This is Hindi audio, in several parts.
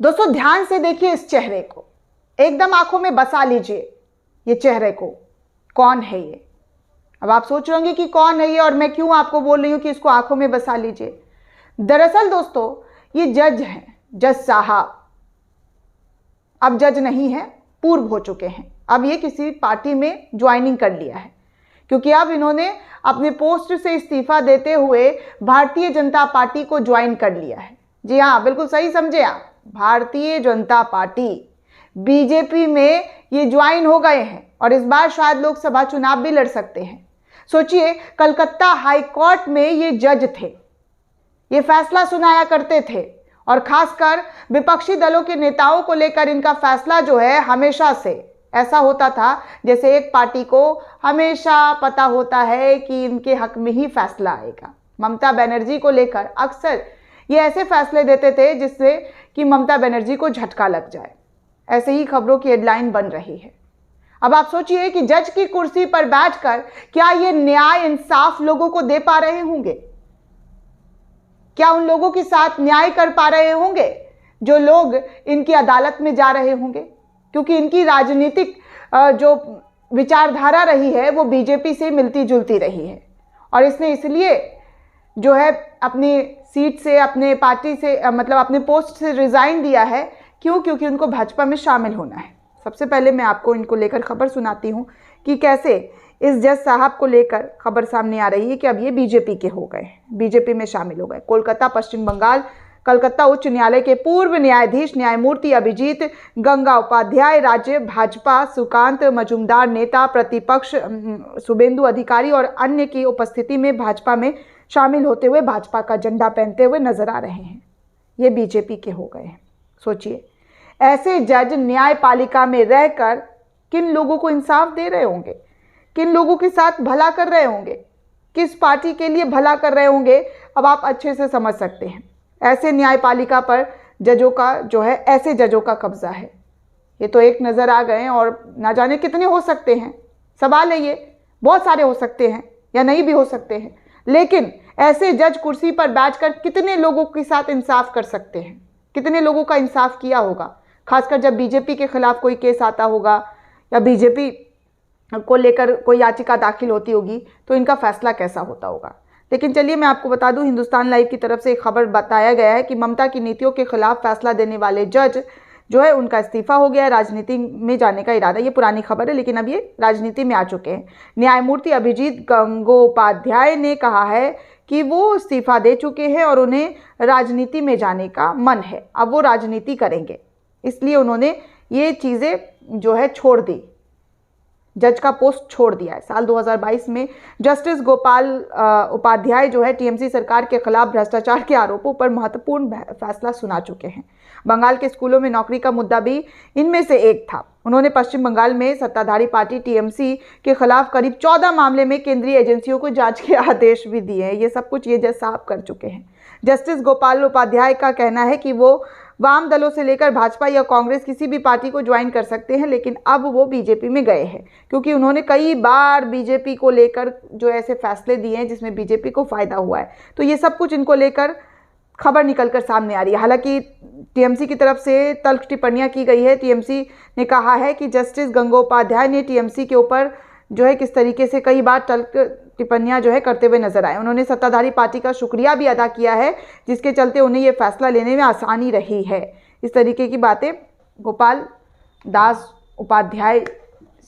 दोस्तों ध्यान से देखिए इस चेहरे को, एकदम आंखों में बसा लीजिए ये चेहरे को। कौन है ये? अब आप सोच रहे होंगे कि कौन है ये और मैं क्यों आपको बोल रही हूं कि इसको आंखों में बसा लीजिए। दरअसल दोस्तों ये जज हैं, जज साहब। अब जज नहीं है, पूर्व हो चुके हैं। अब ये किसी पार्टी में ज्वाइनिंग कर लिया है, क्योंकि अब इन्होंने अपने पोस्ट से इस्तीफा देते हुए भारतीय जनता पार्टी को ज्वाइन कर लिया है। जी हाँ, बिल्कुल सही समझे आप, भारतीय जनता पार्टी बीजेपी में ये ज्वाइन हो गए हैं और इस बार शायद लोकसभा चुनाव भी लड़ सकते हैं। सोचिए, कलकत्ता हाई कोर्ट में ये जज थे, ये फैसला सुनाया करते थे और खासकर विपक्षी दलों के नेताओं को लेकर इनका फैसला जो है हमेशा से ऐसा होता था जैसे एक पार्टी को हमेशा पता होता है कि इनके हक में ही फैसला आएगा। ममता बनर्जी को लेकर अक्सर ये ऐसे फैसले देते थे जिससे कि ममता बनर्जी को झटका लग जाए। ऐसे ही खबरों की हेडलाइन बन रही है। अब आप सोचिए कि जज की कुर्सी पर बैठकर क्या ये न्याय इंसाफ लोगों को दे पा रहे होंगे? क्या उन लोगों के साथ न्याय कर पा रहे होंगे जो लोग इनकी अदालत में जा रहे होंगे? क्योंकि इनकी राजनीतिक जो विचारधारा रही है वो बीजेपी से मिलती जुलती रही है और इसने इसलिए जो है अपनी सीट से, अपने पार्टी से, मतलब अपने पोस्ट से रिजाइन दिया है। क्यों? क्योंकि उनको भाजपा में शामिल होना है। सबसे पहले मैं आपको इनको लेकर खबर सुनाती हूँ कि कैसे इस जज साहब को लेकर खबर सामने आ रही है कि अब ये बीजेपी के हो गए, बीजेपी में शामिल हो गए। कोलकाता पश्चिम बंगाल कलकत्ता उच्च न्यायालय के पूर्व न्यायाधीश न्यायमूर्ति अभिजीत गंगोपाध्याय, राज्य भाजपा सुकांत मजूमदार, नेता प्रतिपक्ष शुभेंदु अधिकारी और अन्य की उपस्थिति में भाजपा में शामिल होते हुए भाजपा का झंडा पहनते हुए नजर आ रहे हैं। ये बीजेपी के हो गए हैं। सोचिए, ऐसे जज न्यायपालिका में रहकर किन लोगों को इंसाफ दे रहे होंगे, किन लोगों के साथ भला कर रहे होंगे, किस पार्टी के लिए भला कर रहे होंगे, अब आप अच्छे से समझ सकते हैं। ऐसे न्यायपालिका पर जजों का जो है, ऐसे जजों का कब्जा है। ये तो एक नज़र आ गए और ना जाने कितने हो सकते हैं। सवाल है ये, बहुत सारे हो सकते हैं या नहीं भी हो सकते हैं, लेकिन ऐसे जज कुर्सी पर बैठकर कितने लोगों के साथ इंसाफ कर सकते हैं, कितने लोगों का इंसाफ किया होगा। खासकर जब बीजेपी के खिलाफ कोई केस आता होगा या बीजेपी को लेकर कोई याचिका दाखिल होती होगी तो इनका फैसला कैसा होता होगा। लेकिन चलिए मैं आपको बता दूं, हिंदुस्तान लाइव की तरफ से एक खबर बताया गया है कि ममता की नीतियों के खिलाफ फैसला देने वाले जज जो है उनका इस्तीफा हो गया है, राजनीति में जाने का इरादा। ये पुरानी खबर है लेकिन अब ये राजनीति में आ चुके हैं। न्यायमूर्ति अभिजीत गंगोपाध्याय ने कहा है कि वो इस्तीफा दे चुके हैं और उन्हें राजनीति में जाने का मन है। अब वो राजनीति करेंगे, इसलिए उन्होंने ये चीज़ें जो है छोड़ दी, जज का पोस्ट छोड़ दिया है। साल 2022 में जस्टिस गोपाल उपाध्याय जो है टीएमसी सरकार के खिलाफ भ्रष्टाचार के आरोपों पर महत्वपूर्ण फैसला सुना चुके हैं। बंगाल के स्कूलों में नौकरी का मुद्दा भी इनमें से एक था। उन्होंने पश्चिम बंगाल में सत्ताधारी पार्टी टीएमसी के खिलाफ करीब 14 मामले में केंद्रीय एजेंसियों को जांच के आदेश भी दिए हैं। ये सब कुछ ये जज साहब कर चुके हैं। जस्टिस गोपाल उपाध्याय का कहना है कि वो वाम दलों से लेकर भाजपा या कांग्रेस किसी भी पार्टी को ज्वाइन कर सकते हैं, लेकिन अब वो बीजेपी में गए हैं क्योंकि उन्होंने कई बार बीजेपी को लेकर जो ऐसे फैसले दिए हैं जिसमें बीजेपी को फायदा हुआ है। तो ये सब कुछ इनको लेकर खबर निकलकर सामने आ रही है। हालांकि टीएमसी की तरफ से तल्ख टिप्पणियां की गई है। टीएमसी ने कहा है कि जस्टिस गंगोपाध्याय ने टीएमसी के ऊपर जो है किस तरीके से कई बार तल्ख टिप्पणियां जो है करते हुए नजर आए। उन्होंने सत्ताधारी पार्टी का शुक्रिया भी अदा किया है जिसके चलते उन्हें ये फैसला लेने में आसानी रही है। इस तरीके की बातें गोपाल दास उपाध्याय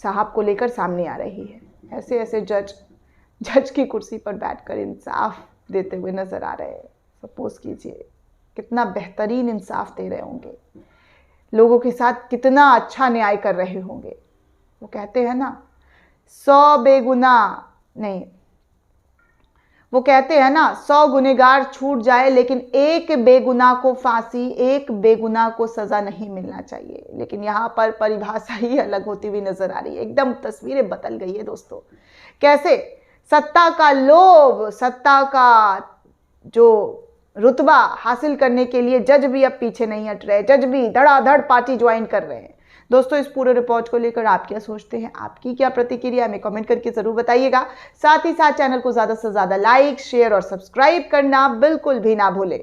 साहब को लेकर सामने आ रही है। ऐसे ऐसे जज की कुर्सी पर बैठकर इंसाफ देते हुए नजर आ रहे हैं। सपोज कीजिए कितना बेहतरीन इंसाफ दे रहे होंगे, लोगों के साथ कितना अच्छा न्याय कर रहे होंगे। वो कहते हैं ना 100 बेगुना नहीं, वो कहते हैं ना 100 गुनहगार छूट जाए लेकिन एक बेगुनाह को फांसी, एक बेगुनाह को सजा नहीं मिलना चाहिए। लेकिन यहाँ पर परिभाषा ही अलग होती हुई नजर आ रही है। एकदम तस्वीरें बदल गई है दोस्तों। कैसे सत्ता का लोभ, सत्ता का जो रुतबा हासिल करने के लिए जज भी अब पीछे नहीं हट रहे, जज भी धड़ाधड़ पार्टी ज्वाइन कर रहे हैं। दोस्तों इस पूरे रिपोर्ट को लेकर आप क्या सोचते हैं, आपकी क्या प्रतिक्रिया हमें कमेंट करके जरूर बताइएगा। साथ ही साथ चैनल को ज्यादा से ज्यादा लाइक, शेयर और सब्सक्राइब करना बिल्कुल भी ना भूलें।